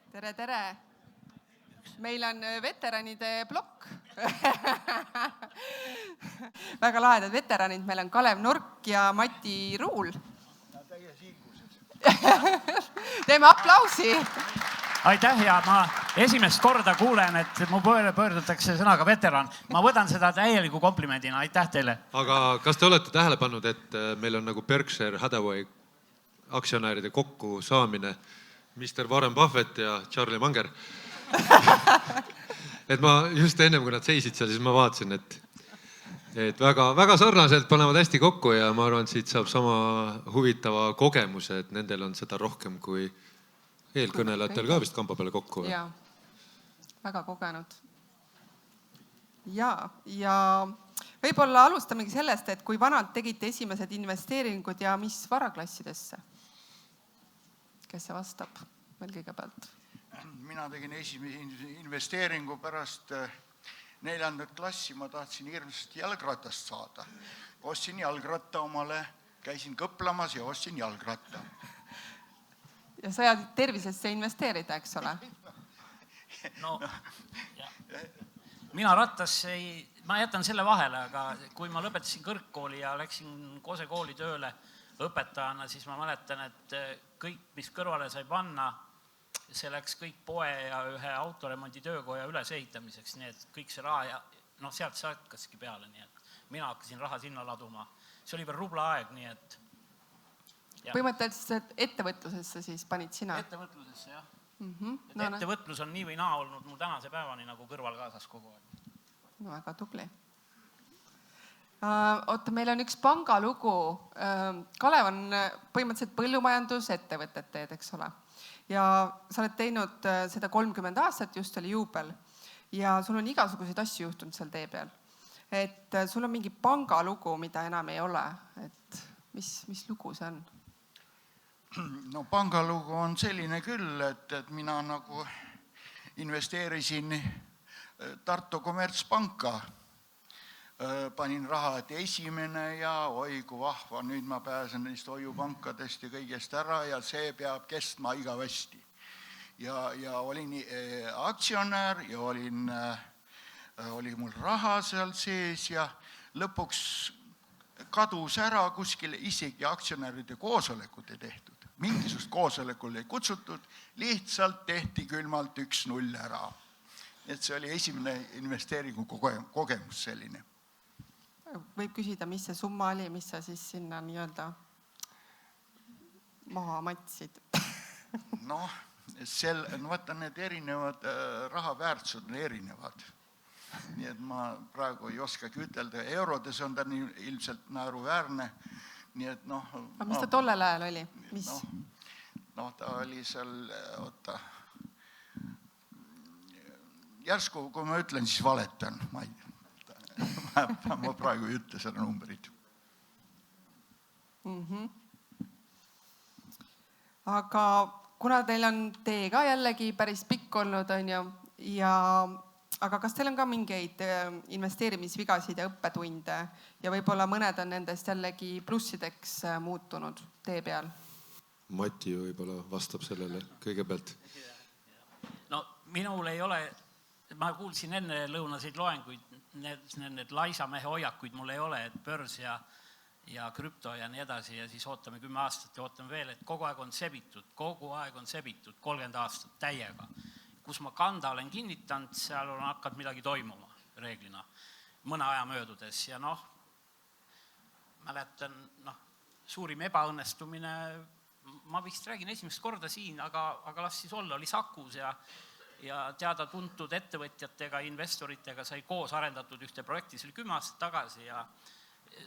Tere, tere! Meil on veteranide plokk. Väga lahedad veteranid. Meil on Kalev Nurk ja Mati Ruul. Teeme aplausi. Aitäh ja ma esimest korda kuulen, et mu poole pöördutakse sõnaga veteran. Ma võtan seda täieliku komplimendina. Aitäh teile. Aga kas te olete tähele pannud, et meil on nagu Berkshire Hathaway aktsionäride kokku saamine, Mr. Warren Buffett ja Charlie Munger? Et ma just ennem, kui nad seisid seal, siis ma vaatasin, et väga sarnaselt panevad hästi kokku ja ma arvan, et siit saab sama huvitava kogemuse, et nendel on seda rohkem kui eelkõnelejatel ka vist kamba peale kokku. Jaa, väga kogenud. Ja võib-olla alustamegi sellest, et kui vanalt tegite esimesed investeeringud ja mis varaklassidesse? Kes see vastab veel kõigepealt? Mina tegin esimese investeeringu pärast 4. klassi. Ma tahtsin hirmsasti jalgratast saada. Ostsin jalgratta omale, käisin kõplamas ja ostsin jalgratta. Ja sa jääd tervisesse investeerida, eks ole? No, mina rattas ma jätan selle vahele, aga kui ma lõpetasin kõrgkooli ja läksin Kose kooli tööle õpetajana, siis ma mäletan, et kõik, mis kõrvale sai panna, see läks kõik poe ja ühe autoremondi töökoja üles ehitamiseks, nii et kõik see raha ja sealt see hakkaski peale, nii et mina hakkasin raha sinna laduma. See oli veel rubla aeg, nii et põhimõtteliselt ettevõtlusesse siis panid sina? Ettevõtlusesse, jah. No, ettevõtlus on nii või naa olnud mul tänase päevani nagu kõrval kaasas kogu aeg. No väga tubli. Oota, meil on üks pangalugu. Kalev on põhimõtteliselt põllumajandusettevõtet teed, eks ole. Ja sa oled teinud seda 30 aastat, just oli juubel. Ja sul on igasuguseid asju juhtunud seal tee peal. Et sul on mingi pangalugu, mida enam ei ole. Et mis lugu see on? No pangalugu on selline küll, et mina nagu investeerisin Tartu Kommertspanka. Panin raha, et esimene ja oi kui vahva, nüüd ma pääsen neist hoiupankadest ja kõigest ära ja see peab kestma igavesti. Ja olin aktsionär ja oli mul raha seal sees ja lõpuks kadus ära kuskile, isegi aktsionäride koosolekut ei tehtud. Mingisugust koosolekul ei kutsutud, lihtsalt tehti külmalt 1-0 ära. Et see oli esimene investeeringu kogemus selline. Võib küsida, mis see summa oli, mis sa siis sinna nii-öelda maha matsid? Vaata, need erinevad rahaväärtused on erinevad. Nii et ma praegu ei oskagi ütelda. Eurodes on ta ilmselt naeruväärne. Nii et Aga mis ta tollel ajal oli? Ta oli seal, järsku, kui ma ütlen, siis valetan. Ma praegu ei ütle seda numbrit. Aga kuna teil on tee ka jällegi päris pikk olnud, on ju, aga kas teil on ka mingeid investeerimisvigasid ja õppetunde ja võib-olla mõned on nendest jällegi plussideks muutunud tee peal? Mati võib-olla vastab sellele kõigepealt. No minul ei ole, ma kuulsin enne lõunaseid loenguid, need laisamehe hoiakuid mul ei ole, et börs ja krüpto ja nii edasi ja siis ootame 10 aastat ja ootame veel, et kogu aeg on sebitud 30 aastat täiega. Kus ma kanda olen kinnitanud, seal on hakkad midagi toimuma reeglina mõne aja möödudes ja mäletan, suurim ebaõnnestumine, ma vist räägin esimest korda siin, aga las siis olla, oli Sakus ja teada-tuntud ettevõtjatega, investoritega sai koos arendatud ühte projekti, see oli 10 aastat tagasi ja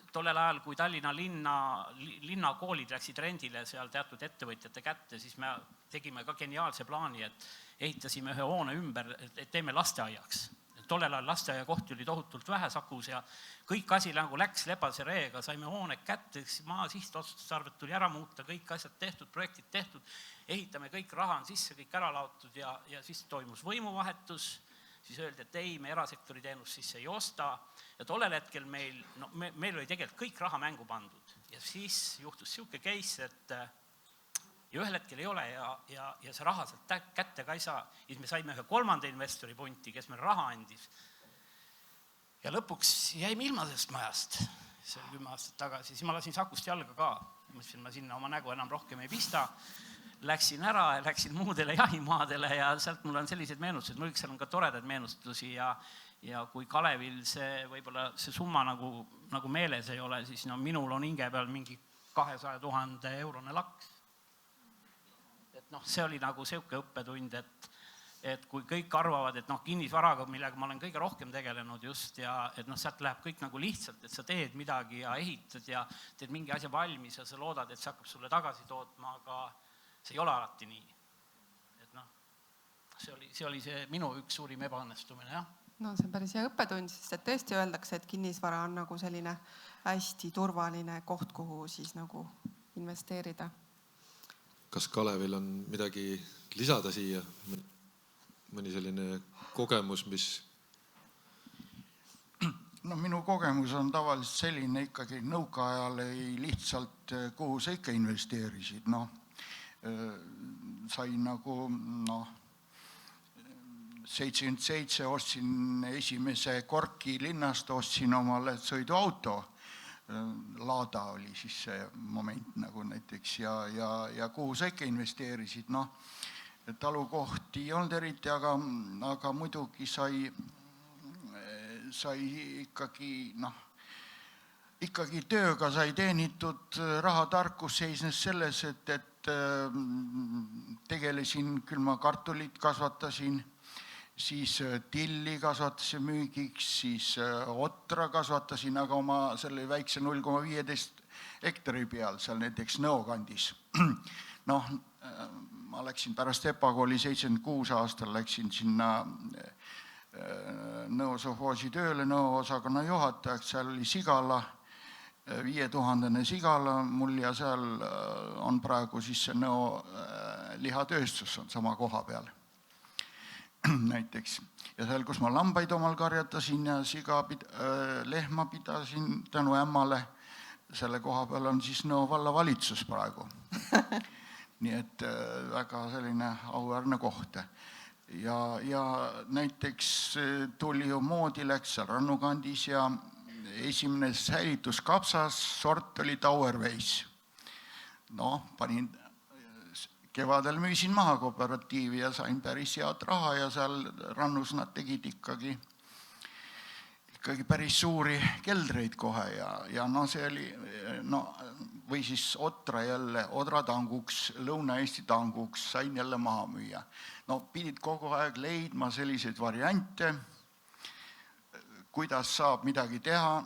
tollel ajal, kui Tallinna linnakoolid läksid rendile seal teatud ettevõtjate kätte, siis me tegime ka geniaalse plaani, et ehitasime ühe hoone ümber, et teeme lasteaiaks. Tollel ajal lasteaiakohti oli tohutult vähe Sakus ja kõik asi nagu läks lebase reega, saime hoone kätte, maa sihtotstarbet tuli ära muuta, kõik asjad tehtud, projektid tehtud, ehitame kõik, raha on sisse, kõik ära laotud ja siis toimus võimuvahetus, siis öeldi, et ei, me erasektori teenust sisse ei osta ja tollel hetkel meil oli tegelikult kõik raha mängu pandud ja siis juhtus siuke case, et ja ühel hetkel ei ole ja see raha sealt kätte ka ei saa. Siis me saime ühe 3. investori punti, kes meil raha andis. Ja lõpuks jäime ilma sellest majast, see oli 10 aastat tagasi, siis ma lasin Sakust jalga ka. Mõtlesin, ma sinna oma nägu enam rohkem ei pista. Läksin ära ja läksin muudele jahimaadele ja sealt mul on sellised meenustused. Muidugi seal on ka toredaid meenustusi ja kui Kalevil võib-olla see summa nagu meeles ei ole, siis no minul on hinge peal mingi 200 000 eurone laks. Et noh, see oli nagu selline õppetund, et kui kõik arvavad, et kinnisvaraga, millega ma olen kõige rohkem tegelenud just ja et sealt läheb kõik nagu lihtsalt, et sa teed midagi ja ehitad ja teed mingi asja valmis ja sa loodad, et see hakkab sulle tagasi tootma, aga see ei ole alati nii. Et see oli see minu üks suurim ebaõnnestumine, jah. No see on päris hea õppetund, sest et tõesti öeldakse, et kinnisvara on nagu selline hästi turvaline koht, kuhu siis nagu investeerida. Kas Kalevil on midagi lisada siia? Mõni selline kogemus, mis... No minu kogemus on tavaliselt selline ikkagi nõukaajal ei lihtsalt, kuhu sa ikka investeerisid. Sain nagu 77 ostsin esimese Korki linnast, ostsin omale sõiduauto. Laada oli siis see moment nagu näiteks ja kuhu sa ikka investeerisid. Talukohti ei olnud eriti, aga muidugi sai ikkagi tööga sai teenitud rahatarkus seisnes selles, et tegelesin, küll ma kartulit kasvatasin, siis tilli kasvatasin müügiks, siis otra kasvatasin, aga oma selle väikse 0,15 hektari peal, seal näiteks Nõokandis. Ma läksin pärast EPA-kooli 76 aastal, läksin sinna Nõo sovhoosi tööle, Nõo osakonna juhatajaks, seal oli Sigala, 5000 Sigala mul ja seal on praegu siis see Nõo lihatööstus on sama koha peal näiteks. Ja seal, kus ma lambaid omal karjatasin ja lehma pidasin tänu ämmale, selle koha peal on siis Nõo vallavalitsus praegu. Nii et väga selline auväärne koht. Ja näiteks tuli ju moodi, läks seal Rannukandis ja esimene säilituskapsas sort oli Tauerweis. Panin, kevadel müüsin maha kooperatiivi ja sain päris head raha ja seal Rannus nad tegid ikkagi päris suuri keldreid kohe ja see oli, või siis Otra jälle, Odra tanguks, Lõuna-Eesti tanguks, sain jälle maha müüa. Pidid kogu aeg leidma selliseid variante, kuidas saab midagi teha,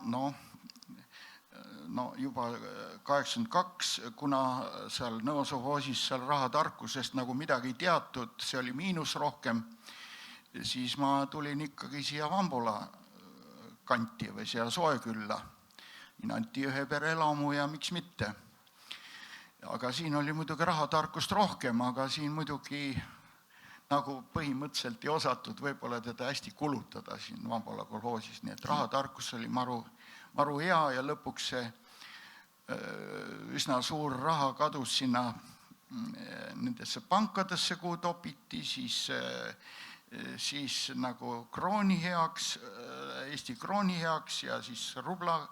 juba 82, kuna seal Nõo sovhoosis seal rahatarkusest nagu midagi teatud, see oli miinus rohkem, siis ma tulin ikkagi siia Vambola kanti või siia Soekülla. Siin anti ühe pereelamu ja miks mitte. Aga siin oli muidugi rahatarkust rohkem, aga siin muidugi nagu põhimõtteliselt ei osatud võib-olla teda hästi kulutada siin Vambola kolhoosis, nii et rahatarkus oli maru hea ja lõpuks see üsna suur raha kadus sinna nendesse pankadesse, kuhu topiti, siis nagu krooni heaks, Eesti krooni heaks ja siis rubla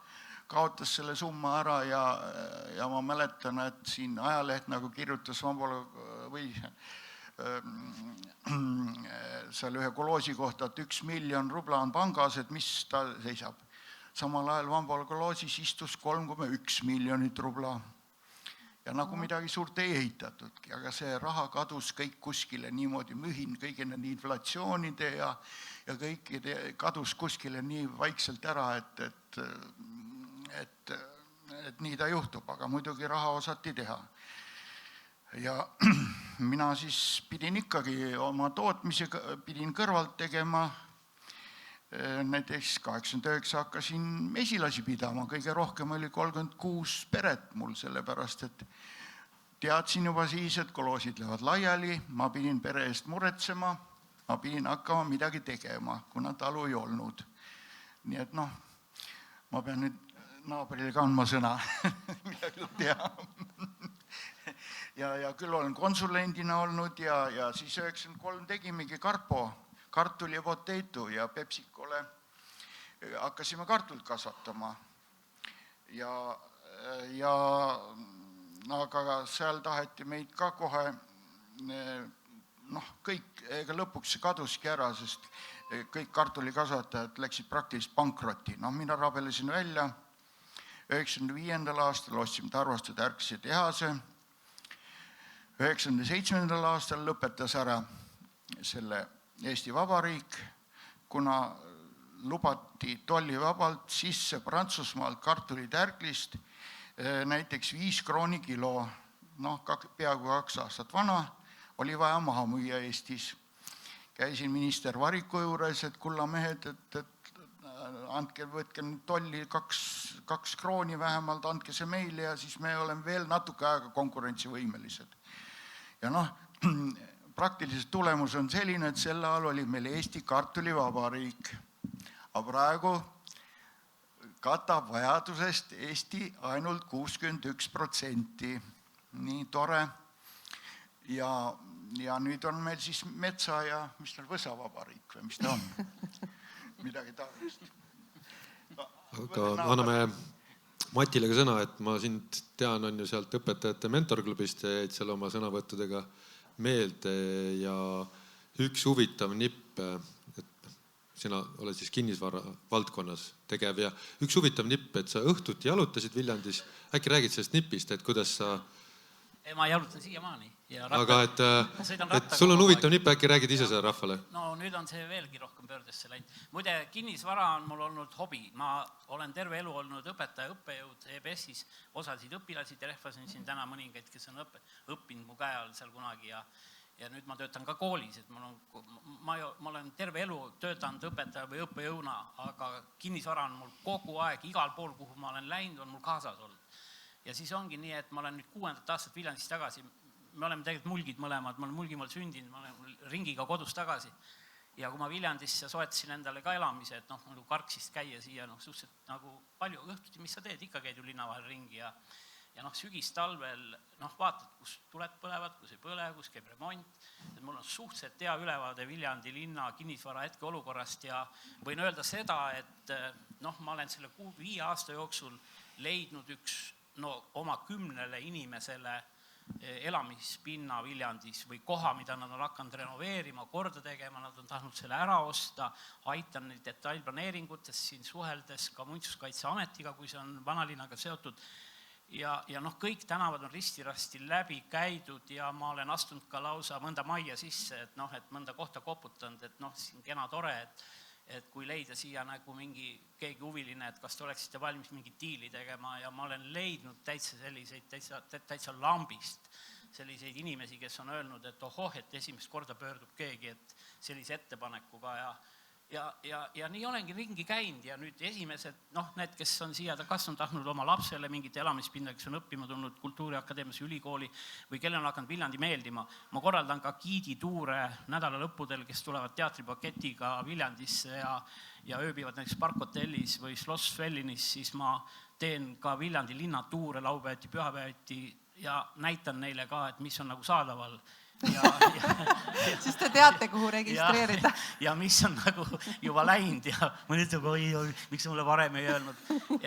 kaotas selle summa ära ja ma mäletan, et siin ajaleht nagu kirjutas Vambola või seal ühe koloosi kohta, et 1 miljon rubla on pangas, et mis ta seisab. Samal ajal Vambola koloosis istus 3,1 miljonit rubla. Ja nagu midagi suurt ei ehitatudki, aga see raha kadus kõik kuskile niimoodi mühin, kõigi nende inflatsioonide ja kõikide kadus kuskile nii vaikselt ära, et nii ta juhtub, aga muidugi raha osati teha. Ja mina siis pidin ikkagi oma tootmise pidin kõrvalt tegema. Näiteks 89 hakkasin mesilasi pidama, kõige rohkem oli 36 peret mul, sellepärast et teadsin juba siis, et koloosid lähevad laiali, ma pidin pere eest muretsema, ma pidin hakkama midagi tegema, kuna talu ei olnud. Nii et ma pean nüüd naabrile kandma sõna, midagi teha. ja küll olen konsulendina olnud ja siis 93 tegimegi Karpo, kartuli ja potato ja Pepsicole hakkasime kartulit kasvatama. Aga seal taheti meid ka kohe, kõik, ega lõpuks see kaduski ära, sest kõik kartulikasvatajad läksid praktiliselt pankrotti. Mina rabelesin välja, 95. aastal ostsime Tarvaste Tärkise tehase, 97. aastal lõpetas ära selle Eesti Vabariik, kuna lubati tollivabalt sisse Prantsusmaalt kartulitärklist näiteks 5 krooni kilo, peaaegu 2 aastat vana, oli vaja maha müüa Eestis. Käisin minister Variku juures, et kulla mehed, et andke, võtke tolli 2 krooni vähemalt, andke see meile ja siis me oleme veel natuke aega konkurentsivõimelised. Ja praktiliselt tulemus on selline, et sel ajal oli meil Eesti kartulivabariik, aga praegu katab vajadusest Eesti ainult 61%. Nii tore. Ja nüüd on meil siis metsa ja mis ta on, võsavabariik või mis ta on? Midagi taolist. Aga anname Matile ka sõna, et ma sind tean, on ju sealt õpetajate mentorklubist ja jäid seal oma sõnavõttudega meelde ja üks huvitav nipp, et sina oled siis kinnisvara valdkonnas tegev ja üks huvitav nipp, et sa õhtuti jalutasid Viljandis, äkki räägid sellest nipist, et kuidas sa... Ma jalutan siiamaani. Aga et sul on huvitav nipp, äkki räägid ise seda rahvale? No nüüd on see veelgi rohkem pöördesse läinud. Muide, kinnisvara on mul olnud hobi. Ma olen terve elu olnud õpetaja, õppejõud EBS-is, osasid õpilasi, teleflasin siin täna mõningaid, kes on õppinud mu käe all seal kunagi ja nüüd ma töötan ka koolis, et ma olen terve elu töötanud õpetaja või õppejõuna, aga kinnisvara on mul kogu aeg, igal pool, kuhu ma olen läinud, on mul kaasas olnud. Ja siis ongi nii, et ma olen nüüd 6. aastat Viljandis tagasi, me oleme tegelikult mulgid mõlemad, ma olen Mulgimaal sündinud, ma olen ringiga kodus tagasi. Ja kui ma Viljandisse soetasin endale ka elamise, et nagu Karksist käia siia, suhteliselt nagu palju õhtuti, mis sa teed, ikka käid ju linna vahel ringi ja sügis-talvel vaatad, kus tuled põlevad, kus ei põle, kus käib remont. Et mul on suhteliselt hea ülevaade Viljandi linna kinnisvara hetke olukorrast ja võin öelda seda, et ma olen selle 5 aasta jooksul leidnud oma 10 inimesele elamispinna Viljandis või koha, mida nad on hakanud renoveerima, korda tegema, nad on tahtnud selle ära osta, aitan neid detailplaneeringutes siin suheldes ka Muinsuskaitseametiga, kui see on vanalinnaga seotud. Ja kõik tänavad on risti-rasti läbi käidud ja ma olen astunud ka lausa mõnda majja sisse, et mõnda kohta koputanud, et siin kena tore, et kui leida siia nagu keegi huviline, et kas te oleksite valmis mingit diili tegema ja ma olen leidnud täitsa lambist selliseid inimesi, kes on öelnud, et et esimest korda pöördub keegi, et sellise ettepanekuga ja nii olengi ringi käinud ja nüüd esimesed, need, kes on siia kasvanud, tahtnud oma lapsele mingit elamispinda, kes on õppima tulnud Kultuuriakadeemiasse ülikooli või kellel on hakanud Viljandi meeldima. Ma korraldan ka giidituure nädala lõppudel, kes tulevad teatripaketiga Viljandisse ja ööbivad näiteks Parkhotellis või Schloss Fellinis, siis ma teen ka Viljandi linnatuure laupäeviti, pühapäeviti ja näitan neile ka, et mis on nagu saadaval. Siis te teate, kuhu registreerida. Ja mis on nagu juba läinud ja mõni ütleb, oi, miks mulle varem ei öelnud.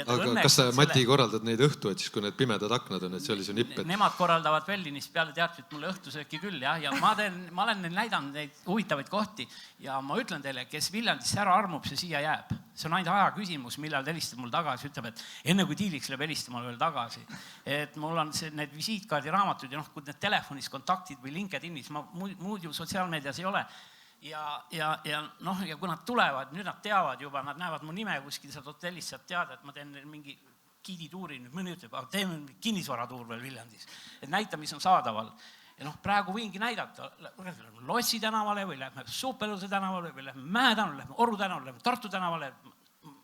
Aga kas sa, Mati, korraldad neid õhtu, et siis kui need pimedad aknad on, et see oli su nipp? Nemad korraldavad Vellinist peale teatrit mulle õhtusööki küll ja ma olen neil näidanud neid huvitavaid kohti ja ma ütlen teile, kes Viljandisse ära armub, see siia jääb. See on ainult aja küsimus, millal ta helistab mul tagasi, ütleb, et enne kui diiliks läheb helistama veel tagasi. Et mul on need visiitkaardi raamatud ja kui need telefonis kontaktid või LinkedInis, muud ju sotsiaalmeedias ei ole. Ja kui nad tulevad, nüüd nad teavad juba, nad näevad mu nime kuskil sealt hotellist, saad teada, et ma teen mingi giidituuri, nüüd mõni ütleb, aga teeme kinnisvaratuur veel Viljandis. Et näita, mis on saadaval. Ja praegu võingi näidata, lähme Lossi tänavale või lähme Supeluse tänavale või lähme Mäe tänavale, lähme Oru tänavale, lähme Tartu tänavale.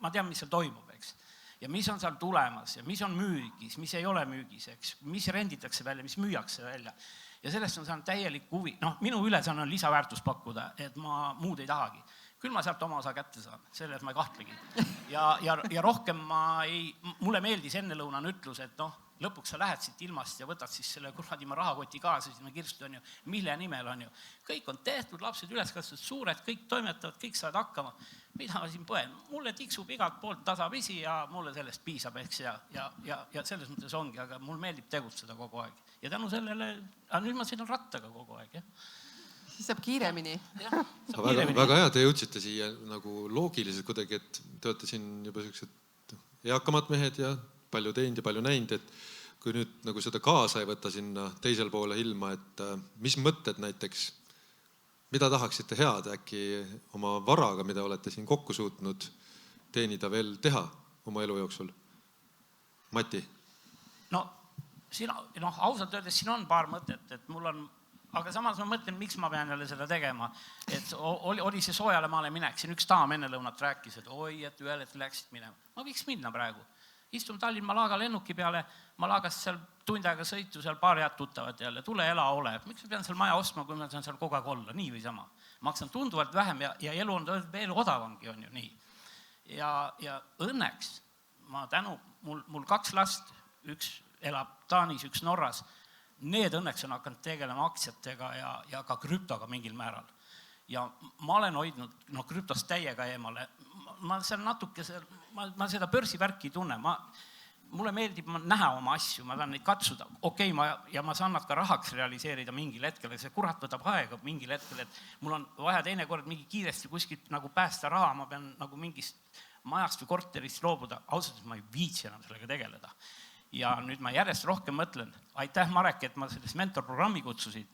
Ma tean, mis seal toimub, eks. Ja mis on seal tulemas ja mis on müügis, mis ei ole müügis, eks. Mis renditakse välja, mis müüakse välja. Ja sellest on saanud täielik huvi. Minu ülesanne on lisaväärtus pakkuda, et ma muud ei tahagi. küll ma sealt oma osa kätte saan, selles ma ei kahtlegi. Ja rohkem mulle meeldis ennelõunane ütlus, et noh, lõpuks sa lähed siit ilmast ja võtad siis selle kurvadima rahakoti kaasa, sinna kirstu on ju, mille nimel on ju. Kõik on tehtud, lapsed üles kasvatud, suured, kõik toimetavad, kõik saavad hakkama. Mida ma siin põen? Mulle tiksub igalt poolt tasapisi ja mulle sellest piisab, eks, ja selles mõttes ongi, aga mul meeldib tegutseda kogu aeg. Ja tänu sellele, nüüd ma sõidan rattaga kogu aeg, jah. Siis saab kiiremini. Väga hea, te jõudsite siia nagu loogiliselt kuidagi, et te olete siin juba sellised eakamad mehed ja palju teinud ja palju näinud, et kui nüüd nagu seda kaasa ei võtta sinna teisel poole ilma, et mis mõtted näiteks, mida tahaksite head äkki oma varaga, mida olete siin kokku suutnud teenida veel teha oma elu jooksul? Mati? No, ausalt öeldes siin on paar mõtet, et mul on, aga samas ma mõtlen, miks ma pean jälle seda tegema. Et oli see soojale maale minek, siin üks daam enne lõunat rääkis, et oi, et ühel, et läksid minema. Ma võiks minna praegu. Istun Tallinn Malaga lennuki peale, Malagas seal tund aega sõitu, seal paar head tuttavad jälle, tule ela ole. Miks ma pean seal maja ostma, kui ma saan seal kogu aeg olla, nii või sama. Maksan tunduvalt vähem ja elu on veel odavamgi, on ju nii. Ja õnneks, mul 2 last, üks elab Taanis, üks Norras, need õnneks on hakanud tegelema aktsiatega ja ka krüptoga mingil määral. Ja ma olen hoidnud krüptost täiega eemale. Ma seal natuke, ma seda börsivärki ei tunne. Mulle meeldib näha oma asju, ma tahan neid katsuda. Okei, ma saan nad ka rahaks realiseerida mingil hetkel, see kurat võtab aega mingil hetkel, et mul on vaja teinekord mingi kiiresti kuskilt nagu päästa raha, ma pean nagu mingist majast või korterist loobuda. Ausalt, ma ei viitsi enam sellega tegeleda. Ja nüüd ma järjest rohkem mõtlen, aitäh Marek, et ma sellest mentorprogrammi kutsusid.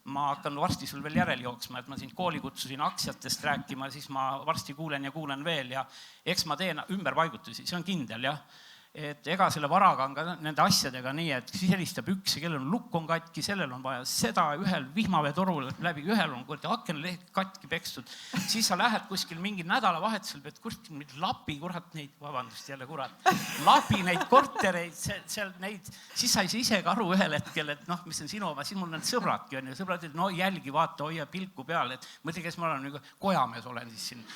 Ma hakkan varsti sul veel järel jooksma, et ma siin kooli kutsusin aktsiatest rääkima, siis ma varsti kuulen veel ja eks ma teen ümberpaigutusi, see on kindel, jah. Et ega selle varaga on ka nende asjadega nii, et siis helistab üks ja kellel on lukk on katki, sellel on vaja seda, ühel vihmaveetorul läbi, ühel on akenleht katki pekstud, siis sa lähed kuskil mingi nädalavahetusel, pead kuskil lapi, kurat neid, vabandust jälle kurat, lapi neid kortereid, seal neid, siis sa ei saa ise ka aru ühel hetkel, et noh, mis on sinu oma, siis mul need sõbradki on ja sõbrad, et no jälgi, vaata, hoia pilku peal, et mõtle, kes ma olen, kojamees olen siis siin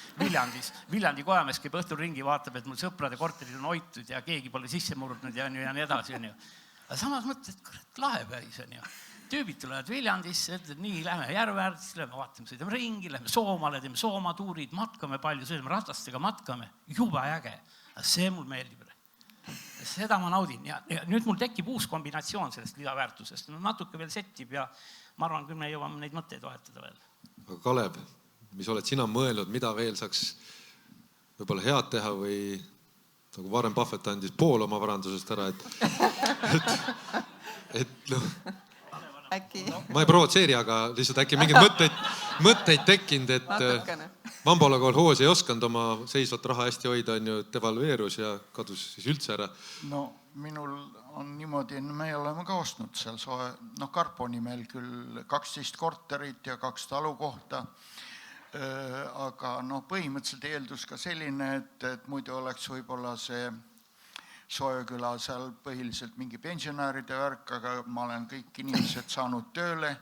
Viljandi kojamees käib õhtul ringi, vaatab, et mul sõprade korterid on hoitud ja keegi pole sisse murdnud ja nii edasi. Aga samas mõtled, et kurat, lahepäis on ju. Tüübid tulevad Viljandisse, et nii, lähme järveäärdes, lähme vaatame, sõidame ringi, lähme Soomale, teeme soomatuurid, matkame palju, sõidame ratastega, matkame, juba äge. Aga see mul meeldib. Seda ma naudin ja nüüd mul tekib uus kombinatsioon sellest lisaväärtusest. Natuke veel settib ja ma arvan, küll me jõuame neid mõtteid vahetada veel. Aga Kalev, mis oled sina mõelnud, mida veel saaks võib-olla head teha või nagu Warren Buffett andis pool oma varandusest ära, et noh, Äkki? ma ei provotseeri, aga lihtsalt äkki mingeid mõtteid tekkinud, et Vambola kolhoos ei osanud oma seisvat raha hästi hoida, on ju, devalveerus ja kadus siis üldse ära. No minul on niimoodi, me oleme ka ostnud seal Karpo nimel küll 12 korterit ja 2 talukohta, aga põhimõtteliselt eeldus ka selline, et muidu oleks võib-olla see Soojaküla seal põhiliselt mingi pensionäride värk, aga ma olen kõik inimesed saanud tööle,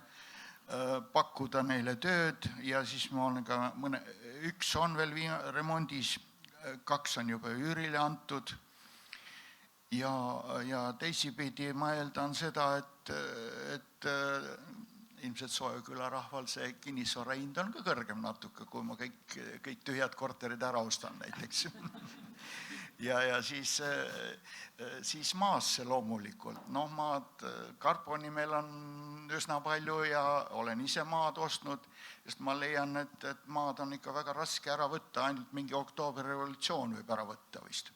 pakkuda neile tööd ja siis ma olen ka üks on veel remondis, 2 on juba üürile antud ja teisipidi ma eeldan seda, et ilmselt Soojaküla rahval see kinnisvara hind on ka kõrgem natuke, kui ma kõik tühjad korterid ära ostan näiteks. Ja siis maasse loomulikult. Maad Karpo nimel on üsna palju ja olen ise maad ostnud, sest ma leian, et maad on ikka väga raske ära võtta, ainult mingi oktoobrirevolutsioon võib ära võtta vist.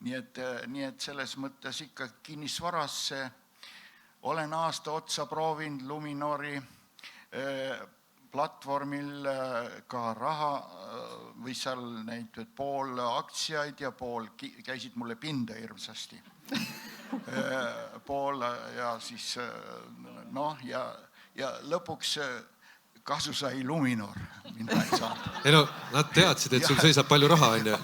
Nii et selles mõttes ikka kinnisvarasse olen aasta otsa proovinud Luminori platvormil ka raha või seal neid pool aktsiaid ja pool käisid mulle pinda hirmsasti. Pool ja siis ja lõpuks kasu sai Luminor. Ei no, nad teadsid, et sul seisab palju raha, on ju.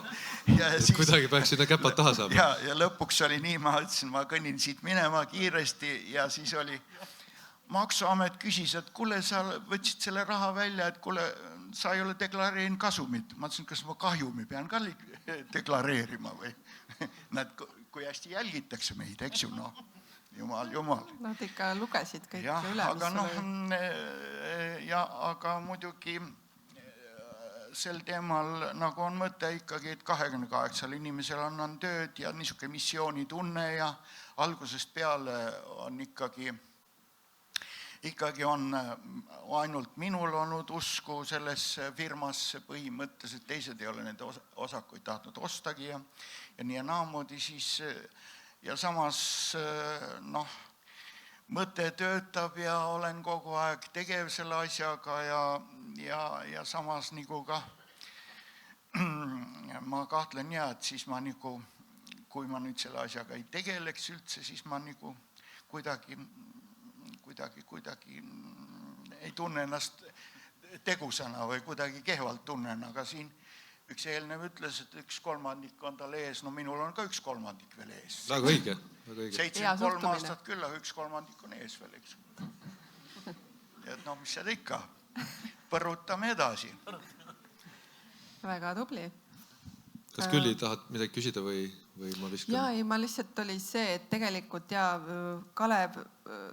Kuidagi peaks sinna käpad taha saama. Ja lõpuks oli nii, ma ütlesin, ma kõnnin siit minema kiiresti ja siis oli Maksuamet küsis, et kuule, sa võtsid selle raha välja, et kuule, sa ei ole deklareerinud kasumit. Ma ütlesin, kas ma kahjumi pean ka deklareerima või? Näed, kui hästi jälgitakse meid, eks ju, noh. Jumal. Nad ikka lugesid kõik Ja, üle, aga, mis oli. aga muidugi sel teemal nagu on mõte ikkagi, et 28 inimesel on tööd ja niisugune missioonitunne ja algusest peale on ikkagi on ainult minul olnud usku sellesse firmasse põhimõtteliselt, teised ei ole nende osakuid tahtnud ostagi ja nii ja naamoodi siis ja samas mõte töötab ja olen kogu aeg tegev selle asjaga ja samas nagu ka ma kahtlen et siis ma nagu, kui ma nüüd selle asjaga ei tegeleks üldse, siis ma nagu kuidagi ei tunne ennast tegusana või kuidagi kehvalt tunnen, aga siin üks eelnev ütles, et 1/3 on tal ees, no minul on ka 1/3 veel ees. Väga õige. 73 aastat küll, aga 1/3 on ees veel, eks. Et no, mis seda ikka, põrutame edasi. Väga tubli. Kas Külli tahad midagi küsida või ma viskan? Jaa, ei, ma lihtsalt oli see, et tegelikult Kalev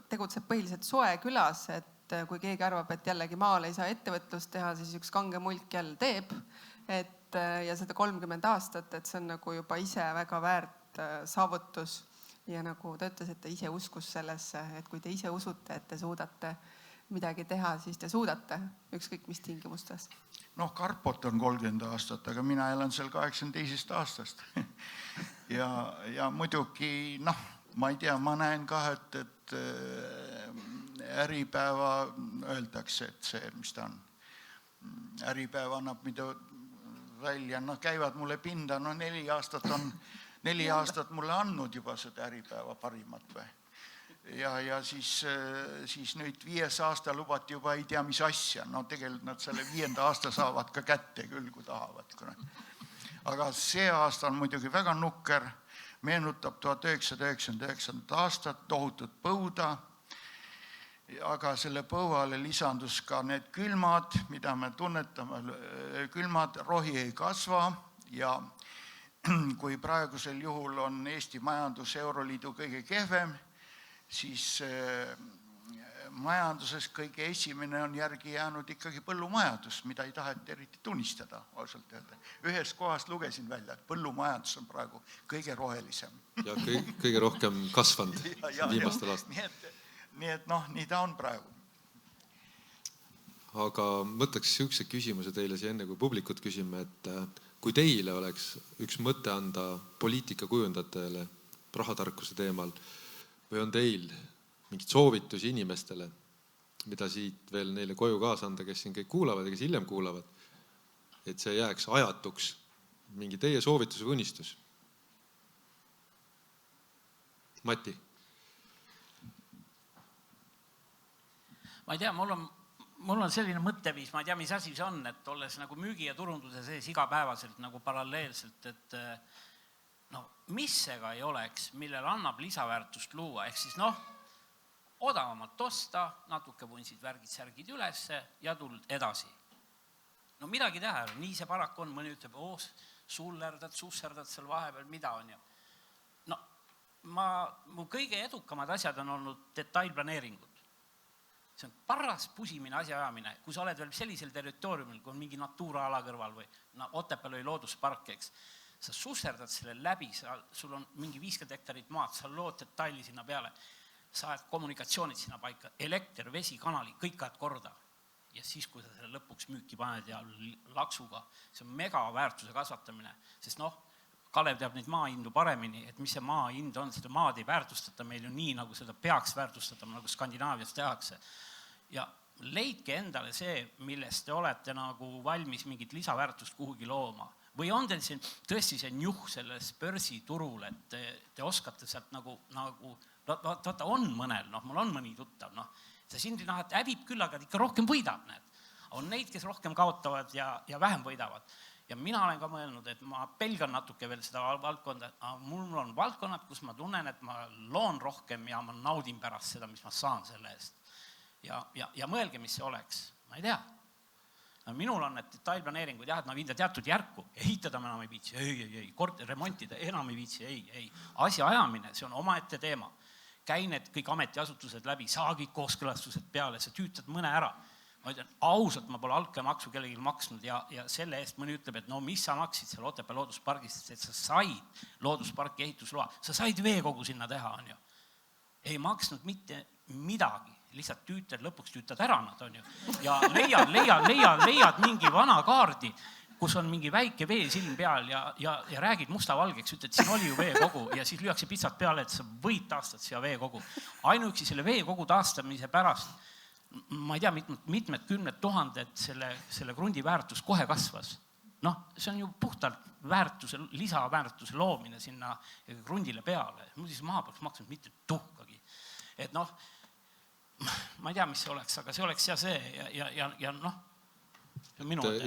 tegutseb põhiliselt Soekülas, et kui keegi arvab, et jällegi maal ei saa ettevõtlust teha, siis üks kange mulk jälle teeb. Ja seda 30 aastat, et see on nagu juba ise väga väärt saavutus. Ja nagu ta ütles, et ta ise uskus sellesse, et kui te ise usute, et te suudate midagi teha, siis te suudate, ükskõik mis tingimustes. Karpot on 30 aastat, aga mina elan seal 82 aastast. Ja muidugi, ma ei tea, ma näen ka, et Äripäeva öeldakse, et see, mis ta on, Äripäeva annab mida välja, käivad mulle pinda, 4 aastat mulle andnud juba seda Äripäeva parimat või. Ja siis nüüd 5. aasta lubati juba ei tea mis asja. Tegelikult nad selle 5. aasta saavad ka kätte küll, kui tahavad. Aga see aasta on muidugi väga nukker. Meenutab 1999 aastat, tohutut põuda. Aga selle põuale lisandus ka need külmad, mida me tunnetame. Külmad, rohi ei kasva ja kui praegusel juhul on Eesti majandus Euroliidu kõige kehvem, siis majanduses kõige esimene on järgi jäänud ikkagi põllumajandus, mida ei taheta eriti tunnistada, ausalt öelda. Ühes kohast lugesin välja, et põllumajandus on praegu kõige rohelisem. Ja kõige rohkem kasvanud viimastel aastal. Nii et nii ta on praegu. Aga mõtleks sihukese küsimuse teile siia enne, kui publikut küsime, et kui teile oleks üks mõte anda poliitikakujundajatele rahatarkuse teemal, või on teil mingid soovitusi inimestele, mida siit veel neile koju kaasa anda, kes siin kõik kuulavad ja kes hiljem kuulavad, et see jääks ajatuks, mingi teie soovitus või unistus? Mati? Ma ei tea, mul on selline mõtteviis, ma ei tea, mis asi see on, et olles nagu müügi ja turunduse sees igapäevaselt nagu paralleelselt, et mis seega ei oleks, millel annab lisaväärtust luua, ehk siis odavamalt osta, natuke vunsid värgid-särgid ülesse ja tuld edasi. Midagi teha, nii see paraku on, mõni ütleb, susserdad seal vahepeal, mida on ju. Mu kõige edukamad asjad on olnud detailplaneeringud. See on paras pusimine, asjaajamine, kui sa oled veel sellisel territooriumil, kui on mingi Natura ala kõrval või Otepääl või looduspark, eks. Sa susserdad selle läbi, sul on mingi 50 hektarit maad, sa lood detaili sinna peale, sa ajad kommunikatsioonid sinna paika, elekter, vesi, kanali, kõik ajad korda. Ja siis, kui sa selle lõpuks müüki paned ja laksuga, see on mega väärtuse kasvatamine, sest Kalev teab neid maahindu paremini, et mis see maahind on, seda maad ei väärtustata meil ju nii, nagu seda peaks väärtustatama, nagu Skandinaavias tehakse. Ja leidke endale see, millest te olete nagu valmis mingit lisaväärtust kuhugi looma. Või on teil tõesti see njuh selles börsiturul, et te oskate sealt nagu vaata on mõnel, mul on mõni tuttav, see sindri et hävib küll, aga ikka rohkem võidab need. On neid, kes rohkem kaotavad ja vähem võidavad. Ja mina olen ka mõelnud, et ma pelgan natuke veel seda valdkonda, aga mul on valdkonnad, kus ma tunnen, et ma loon rohkem ja ma naudin pärast seda, mis ma saan selle eest. Ja mõelge, mis see oleks, ma ei tea. Minul on need detailplaneeringud jah, et ma viin ta teatud järku, ehitada ma enam ei viitsi, ei, remontida enam ei viitsi, ei. Asja ajamine, see on omaette teema. Käi need kõik ametiasutused läbi, saagid kooskõlastused peale, sa tüütad mõne ära. Ma ütlen, ausalt, ma pole altkäemaksu kellelgi maksnud ja selle eest mõni ütleb, et no mis sa maksid seal Otepää looduspargist, et sa said loodusparki ehitusloa, sa said veekogu sinna teha, on ju. Ei maksnud mitte midagi, lihtsalt lõpuks tüütad ära nad, on ju. Ja leiad mingi vana kaardi, kus on mingi väike veesilm peal ja räägid mustavalgeks, ütled, siin oli ju veekogu ja siis lüüakse pitsat peale, et sa võid taastada siia veekogu. Ainuüksi selle veekogu taastamise pärast, ma ei tea, mitmed kümned tuhanded selle krundi väärtus kohe kasvas. Noh, see on ju puhtalt lisaväärtuse loomine sinna krundile peale. Muidu see maha peaks maksnud mitte tuhkagi. Et noh, ma ei tea, mis see oleks, aga see oleks ja see ja noh,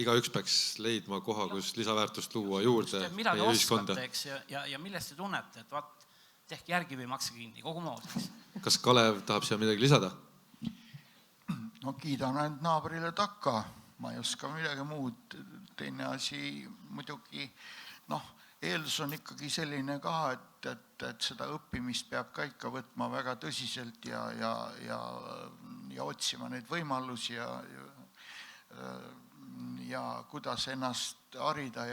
igaüks peaks leidma koha, kus lisaväärtust luua juurde midagi meie ühiskonda. Oskate, eks, ja millest te tunnete, et vaat, tehke järgi või makse kinni, kogu mood. Kas Kalev tahab siia midagi lisada? No kiidan ainult naabrile takka, ma ei oska midagi muud. Teine asi muidugi, noh, eeldus on ikkagi selline ka, et seda õppimist peab ka ikka võtma väga tõsiselt ja otsima neid võimalusi ja kuidas ennast harida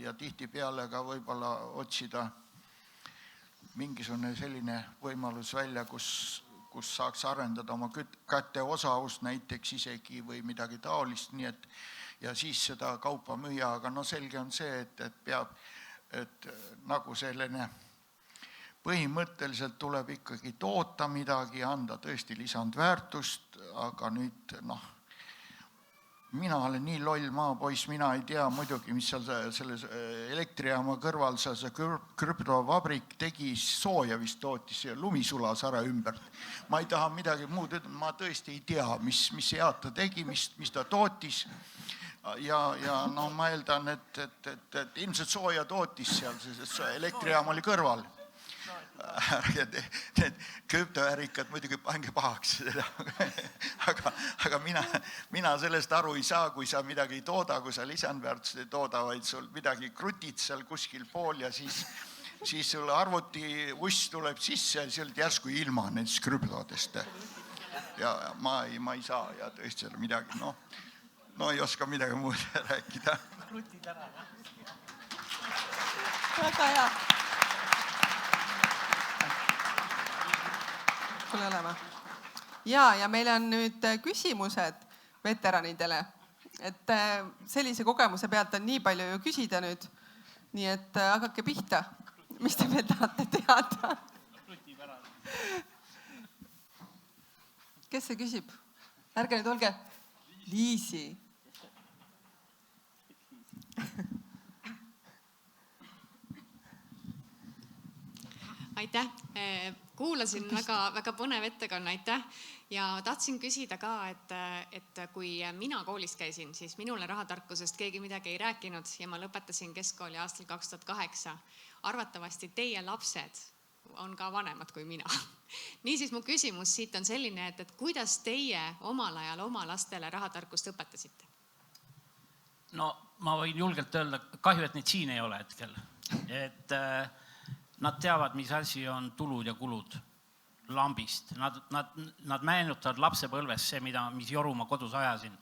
ja tihtipeale ka võib-olla otsida mingisugune selline võimalus välja, kus saaks arendada oma käte osavust näiteks isegi või midagi taolist, nii et ja siis seda kaupa müüa, aga no selge on see, et peab, et nagu selline põhimõtteliselt tuleb ikkagi toota midagi, anda tõesti lisandväärtust, aga nüüd noh, mina olen nii loll maapoiss, mina ei tea muidugi, mis seal selles elektrijaama kõrval see krüptovabrik tegi, sooja vist tootis lumisulasäre ümber. Ma ei taha midagi muud, ma tõesti ei tea, mis head ta tegi, mis ta tootis. Ja no ma eeldan, et ilmselt sooja tootis seal, elektrijaam oli kõrval. Need krüptoärikad muidugi pange pahaks, aga mina sellest aru ei saa, kui sa midagi ei tooda, kui sa lisandväärtust ei tooda, vaid sul midagi krutid seal kuskil pool ja siis sul arvuti uss tuleb sisse ja sealt järsku ilma nendest krüptodest. Ja ma ei saa ja tõesti seal midagi, no ei oska midagi muud rääkida. Krutid ära, Väga hea. Ja meil on nüüd küsimused veteranidele, et sellise kogemuse pealt on nii palju ju küsida nüüd, nii et hakake pihta, mis te veel tahate teada. Kes see küsib? Ärge nüüd olge. Liisi. Aitäh! Kuulasin väga põnev ettekanne, aitäh! Ja tahtsin küsida ka, et kui mina koolis käisin, siis minule rahatarkusest keegi midagi ei rääkinud ja ma lõpetasin keskkooli aastal 2008. Arvatavasti teie lapsed on ka vanemad kui mina. Niisiis mu küsimus siit on selline, et kuidas teie omal ajal oma lastele rahatarkust õpetasite? No ma võin julgelt öelda, kahju, et neid siin ei ole hetkel. Et nad teavad, mis asi on tulud ja kulud lambist. Nad meenutavad lapsepõlves see, mis joru ma kodus ajasin.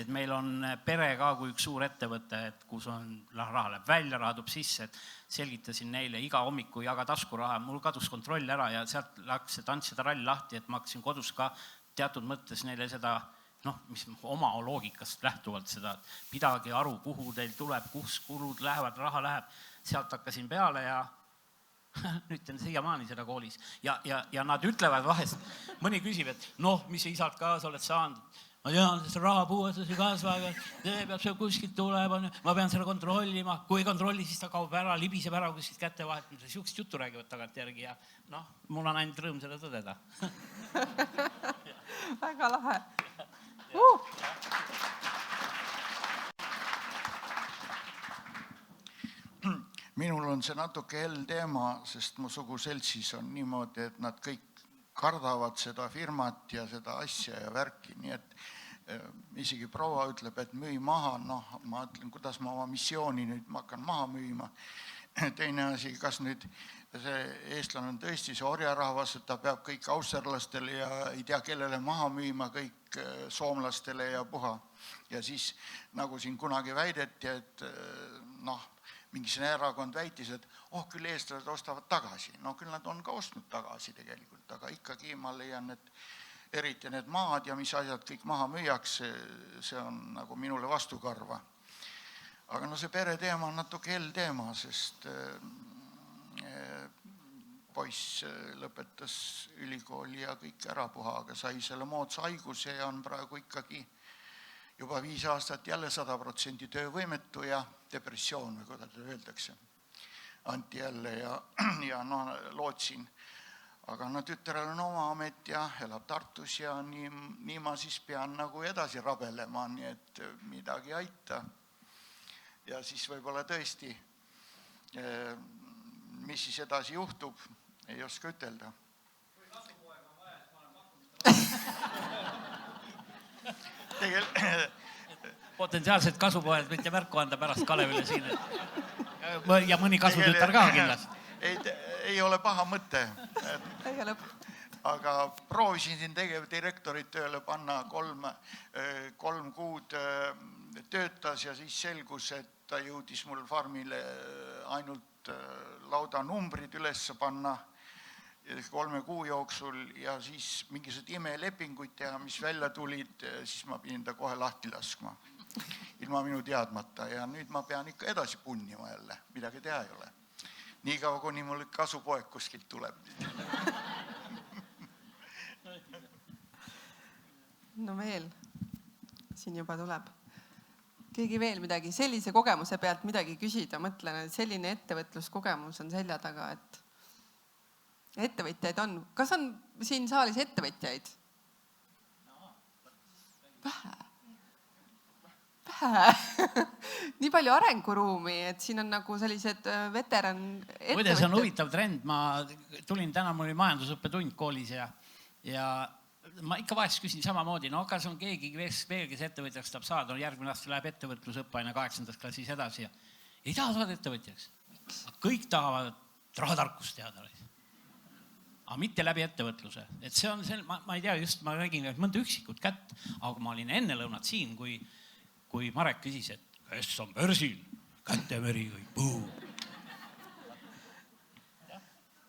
Et meil on pere ka kui üks suur ettevõte, et kus on raha läheb välja, raha tuleb sisse. Et selgitasin neile iga hommiku jaga taskuraha. Mul kadus kontroll ära ja sealt läks see tants ja trall lahti, et ma hakkasin kodus ka teatud mõttes neile seda, mis oma loogikast lähtuvalt seda, pidagi aru, kuhu teil tuleb, kus kulud lähevad, raha läheb. Sealt hakkasin peale ja nüüd teen siiamaani seda koolis. Ja nad ütlevad vahest, mõni küsib, et mis isalt kaasa oled saanud. Ma tean, et raha puuetusi kasvab, see peab seal kuskilt tulema, ma pean selle kontrollima. Kui ei kontrolli, siis ta kaob ära, libiseb ära kuskilt kätte vahetamisel. Siukest juttu räägivad tagant järgi ja mul on ainult rõõm seda tõdeda. Väga lahe. Minul on see natuke hell teema, sest mu suguseltsis on niimoodi, et nad kõik kardavad seda firmat ja seda asja ja värki, nii isegi proua ütleb, et müü maha, noh, ma ütlen, kuidas ma oma missiooni nüüd ma hakkan maha müüma. Teine asi, kas nüüd see eestlane on tõesti see orjarahvas, et ta peab kõik austerlastele ja ei tea, kellele maha müüma, kõik soomlastele ja puha. Ja siis, nagu siin kunagi väideti, et noh, mingisugune erakond väitis, et küll eestlased ostavad tagasi. No küll nad on ka ostnud tagasi tegelikult, aga ikkagi ma leian, et eriti need maad ja mis asjad kõik maha müüakse, see on nagu minule vastukarva. Aga no see pere teema on natuke hell teema, sest poiss lõpetas ülikooli ja kõik ära puha, aga sai selle moodsa haiguse ja on praegu ikkagi juba 5 aastat jälle 100% töövõimetu ja depressioon, või kuidas öeldakse. Anti jälle ja no lootsin. Aga no tütrel on oma amet ja elab Tartus ja nii ma siis pean nagu edasi rabelema, nii et midagi aita. Ja siis võib-olla tõesti, mis siis edasi juhtub, ei oska ütelda. Potentsiaalsed kasupoed võite märku anda pärast Kalevile siin. Ja mõni kasutütar ka kindlasti. Ei ole paha mõte. Aga proovisin siin tegevdirektorit tööle panna 3 kuud töötas ja siis selgus, et ta jõudis mul farmile ainult laudanumbrid üles panna 3 kuu jooksul ja siis mingisugused imelepinguid teha, mis välja tulid, siis ma pidin ta kohe lahti laskma. Ilma minu teadmata ja nüüd ma pean ikka edasi punnima jälle, midagi teha ei ole. Nii kaua, kuni mul kasupoeg kuskilt tuleb. No veel, siin juba tuleb. Keegi veel midagi, sellise kogemuse pealt midagi küsida, mõtlen, et selline ettevõtluskogemus on selja taga, et ettevõtjaid on. Kas on siin saalis ettevõtjaid? Vähe. Nii palju arenguruumi, et siin on nagu sellised veteran ettevõtjad. Muide, see on huvitav trend. Ma tulin täna, mul oli majandusõppetund koolis ja ma ikka vahest küsin samamoodi, no kas on keegi veel, kes ettevõtjaks tahab saada, järgmine aasta läheb ettevõtlusõppaine 8. klassis edasi ja ei taha saada ettevõtjaks. Kõik tahavad rahatarkust teada. Aga mitte läbi ettevõtluse. Et see on, ma ei tea, just ma räägin, et mõnda üksikut kätt, aga ma olin enne lõunat siin, kui Marek küsis, et kes on börsil, kätemeri või puu.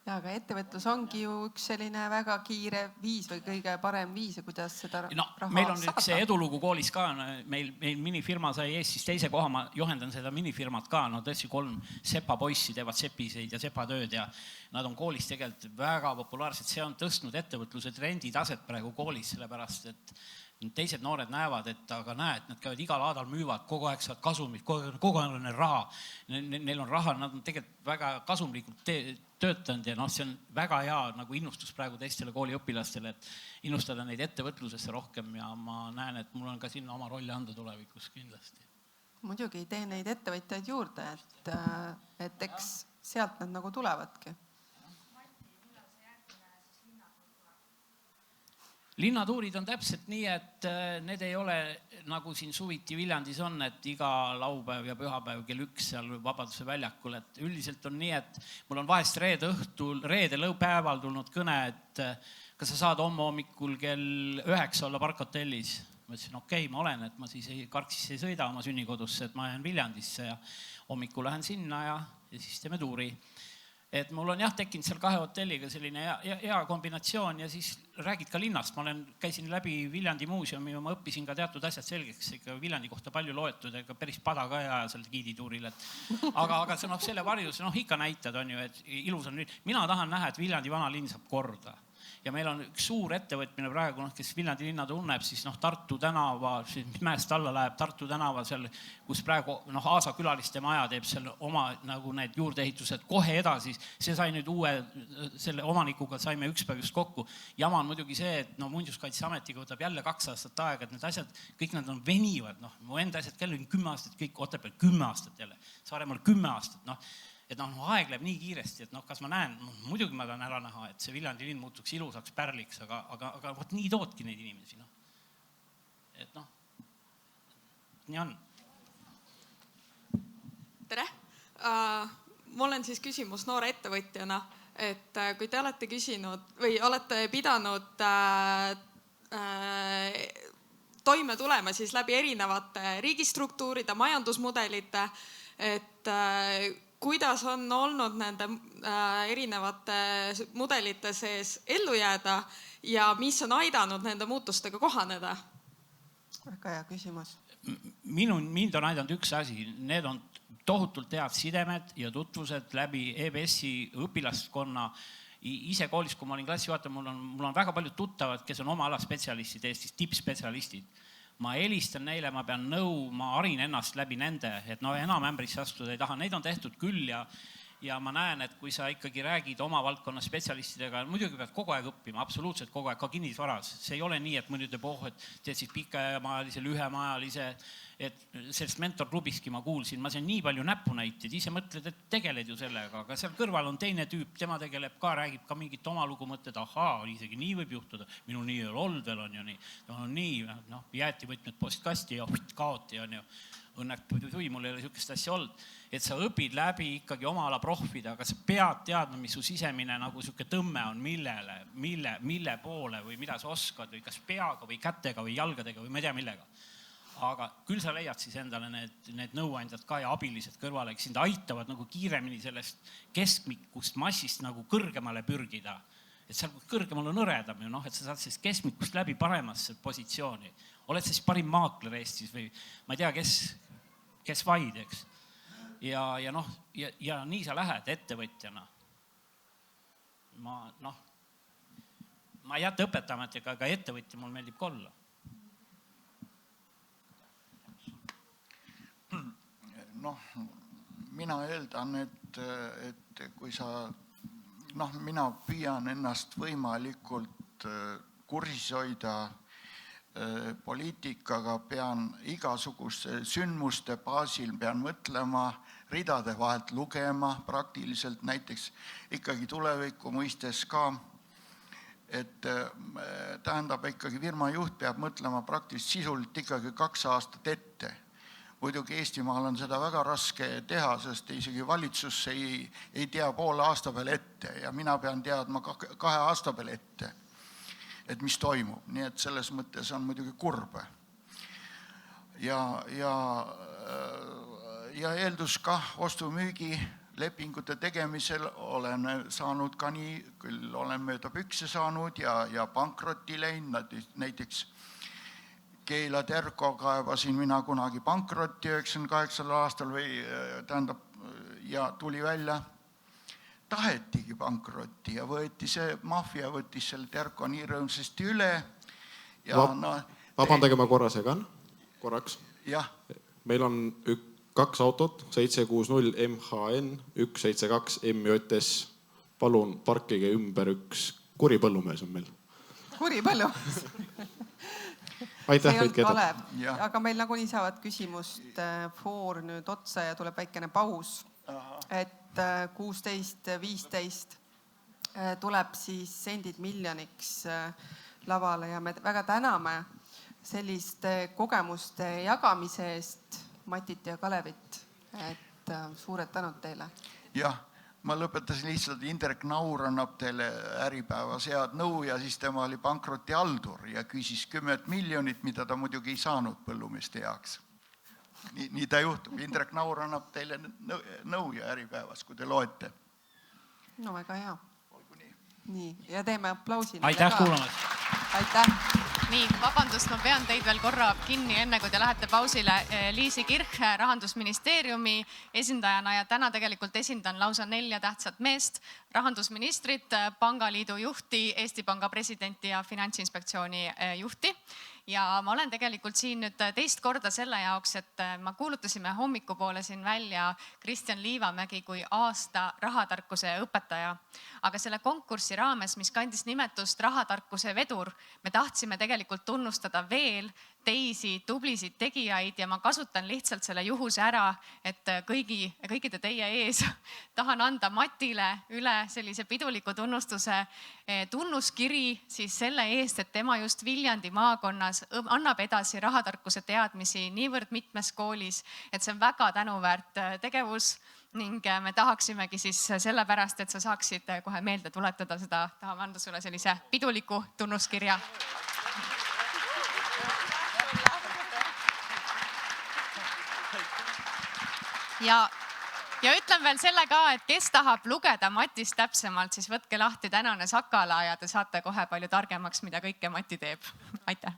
Ja, aga ettevõtlus ongi ju üks selline väga kiire viis või kõige parem viis, kuidas seda raha saada. Meil on üks edulugu koolis ka, meil minifirma sai Eestis teise koha, ma juhendan seda minifirmat ka, no tõesti 3 sepa poissi teevad sepiseid ja sepatööd ja nad on koolis tegelikult väga populaarsed, see on tõstnud ettevõtluse trenditaset praegu koolis, sellepärast et teised noored näevad, et aga näed, nad käivad igal aadal müüvad, kogu aeg saavad kasumit, kogu aeg on raha. Neil on raha, nad on tegelikult väga kasumlikult töötanud ja see on väga hea nagu innustus praegu teistele kooliõpilastele, et innustada neid ettevõtlusesse rohkem ja ma näen, et mul on ka sinna oma rolli anda tulevikus kindlasti. Muidugi ei tee neid ettevõtjaid juurde, et eks sealt nad nagu tulevadki. Linnatuurid on täpselt nii, et need ei ole nagu siin suviti Viljandis on, et iga laupäev ja pühapäev kell 1 seal Vabaduse väljakul. Et üldiselt on nii, et mul on vahest reede lõupäeval tulnud kõne, et kas sa saad hommikul kell 9 olla parkhotellis. Ma ütlesin, okei, ma olen, et ma siis Karksisse ei sõida oma sünnikodusse, et ma jään Viljandisse ja hommikul lähen sinna ja siis teeme tuuri. Et mul on tekkinud seal 2 hotelliga selline hea kombinatsioon ja siis räägid ka linnast. Ma käisin läbi Viljandi muuseumi ja ma õppisin ka teatud asjad selgeks. Ikka Viljandi kohta palju loetud, ega päris pada ka ja seal giidituuril. Aga see selle varjus, ikka näitad on ju, et ilus on nüüd. Mina tahan näha, et Viljandi vanalinn saab korda. Ja meil on üks suur ettevõtmine praegu, kes Viljandi linna tunneb, siis Tartu tänava, mis mäest alla läheb Tartu tänava seal, kus praegu Aasa külaliste maja teeb seal oma nagu need juurdeehitused kohe edasi. See sai nüüd selle omanikuga saime üks päev just kokku. Jama on muidugi see, et Muinsuskaitseametiga võtab jälle 2 aastat aega, et need asjad, kõik nad on venivad. Mu enda asjad kell on 10 aastat, kõik Otepääl 10 aastat jälle, Saaremaal 10 aastat. Et aeg läheb nii kiiresti, et kas ma näen, muidugi ma tahan ära näha, et see Viljandi linn muutuks ilusaks pärliks, aga nii toodki neid inimesi. et noh, nii on. Tere! Ma olen siis küsimus noore ettevõtjana, et kui te olete küsinud või olete pidanud toime tulema siis läbi erinevate riigistruktuuride, majandusmudelite, et kuidas on olnud nende erinevate mudelite sees ellu jääda ja mis on aidanud nende muutustega kohaneda? Väga hea küsimus. Mind on aidanud üks asi, need on tohutult head sidemed ja tutvused läbi EBS-i õpilaskonna. Ise koolis, kui ma olin klassijuhataja, mul on väga paljud tuttavad, kes on oma ala spetsialistid Eestis, tippspetsialistid. Ma helistan neile, ma pean nõu, ma harin ennast läbi nende, et no enam ämbrisse astuda ei taha. Neid on tehtud küll ja ma näen, et kui sa ikkagi räägid oma valdkonna spetsialistidega, muidugi pead kogu aeg õppima, absoluutselt kogu aeg, ka kinnisvaras. See ei ole nii, et mõni teeb, et teed siis pikemaajalise, lühemaajalise, et sellest mentorklubiski ma kuulsin, ma sain nii palju näpunäiteid, ise mõtled, et tegeled ju sellega, aga seal kõrval on teine tüüp, tema tegeleb ka, räägib ka mingit oma lugu, mõtled, ahaa, isegi nii võib juhtuda, minul nii ei ole olnud veel on ju nii, on nii, noh, jäeti võtmed postkasti ja kaoti on ju, õnneks mul ei ole sihukest asja olnud, et sa õpid läbi ikkagi oma ala profid, aga sa pead teadma, mis su sisemine nagu sihuke tõmme on, mille poole või mida sa oskad või kas peaga või kätega või jalgadega või ma ei tea millega. Aga küll sa leiad siis endale need nõuandjad ka ja abilised kõrvale, kes sind aitavad nagu kiiremini sellest keskmikust massist nagu kõrgemale pürgida. Et seal kõrgemal on õredam ju, et sa saad sellest keskmikust läbi paremasse positsiooni. Oled siis parim maakler Eestis või ma ei tea, kes vaid, eks. Ja nii sa lähed ettevõtjana. Ma ei jäta õpetamatega, aga ettevõtja mul meeldib ka olla. Mina eeldan, et kui sa, mina püüan ennast võimalikult kursis hoida poliitikaga, pean igasuguste sündmuste baasil, pean mõtlema, ridade vahelt lugema praktiliselt, näiteks ikkagi tuleviku mõistes ka, et tähendab ikkagi firma juht peab mõtlema praktiliselt sisuliselt ikkagi 2 aastat ette. Muidugi Eestimaal on seda väga raske teha, sest isegi valitsus ei tea poole aasta peale ette ja mina pean teadma 2 aasta peale ette, et mis toimub. Nii et selles mõttes on muidugi kurb. Ja eeldus ka ostu-müügi lepingute tegemisel olen saanud ka nii, küll olen mööda pükse saanud ja pankrotti läinud, näiteks Keila Terko kaebasin mina kunagi pankrotti 98 aastal ja tuli välja, tahetigi pankrotti ja maffia võttis selle Terko nii rõõmsasti üle. Vabandage, ma korra segan, korraks. Jah. Meil on 2 autot, 760 MHN, 172 MJS. Palun parkige ümber üks kuri põllumees on meil. Kuri põllumees? Aitäh, see ei olnud Kalev, aga meil nagunii saavad küsimust foor nüüd otsa ja tuleb väikene paus. Et 16.15 tuleb siis Sendid miljoniks lavale ja me väga täname selliste kogemuste jagamise eest Matit ja Kalevit. Et suured tänud teile. Jah. Ma lõpetasin lihtsalt, Indrek Naur annab teile Äripäevas head nõu ja siis tema oli pankroti haldur ja küsis 10 miljonit, mida ta muidugi ei saanud põllumeeste heaks. Nii ta juhtub. Indrek Naur annab teile nõu ja Äripäevas, kui te loete. No väga hea. Nii, ja teeme aplausi. Aitäh kuulamast. Aitäh. Nii, vabandust, ma pean teid veel korra kinni, enne kui te lähete pausile. Liisi Kirch Rahandusministeeriumi esindajana ja täna tegelikult esindan lausa 4 tähtsat meest, rahandusministrit, Pangaliidu juhti, Eesti Panga presidenti ja Finantsinspektsiooni juhti. Ja ma olen tegelikult siin nüüd teist korda selle jaoks, et ma kuulutasime hommikupoole siin välja Kristjan Liivamägi kui aasta rahatarkuse õpetaja. Aga selle konkursi raames, mis kandis nimetust rahatarkuse vedur, me tahtsime tegelikult tunnustada veel teisi tublisid tegijaid ja ma kasutan lihtsalt selle juhuse ära, et kõikide teie ees tahan anda Matile üle sellise piduliku tunnustuse tunnuskiri siis selle eest, et tema just Viljandi maakonnas annab edasi rahatarkuse teadmisi niivõrd mitmes koolis, et see on väga tänuväärt tegevus ning me tahaksimegi siis sellepärast, et sa saaksid kohe meelde tuletada seda, tahame anda sulle sellise piduliku tunnuskirja. Ja ütlen veel selle ka, et kes tahab lugeda Matist täpsemalt, siis võtke lahti tänane Sakala ja te saate kohe palju targemaks, mida kõike Mati teeb. Aitäh!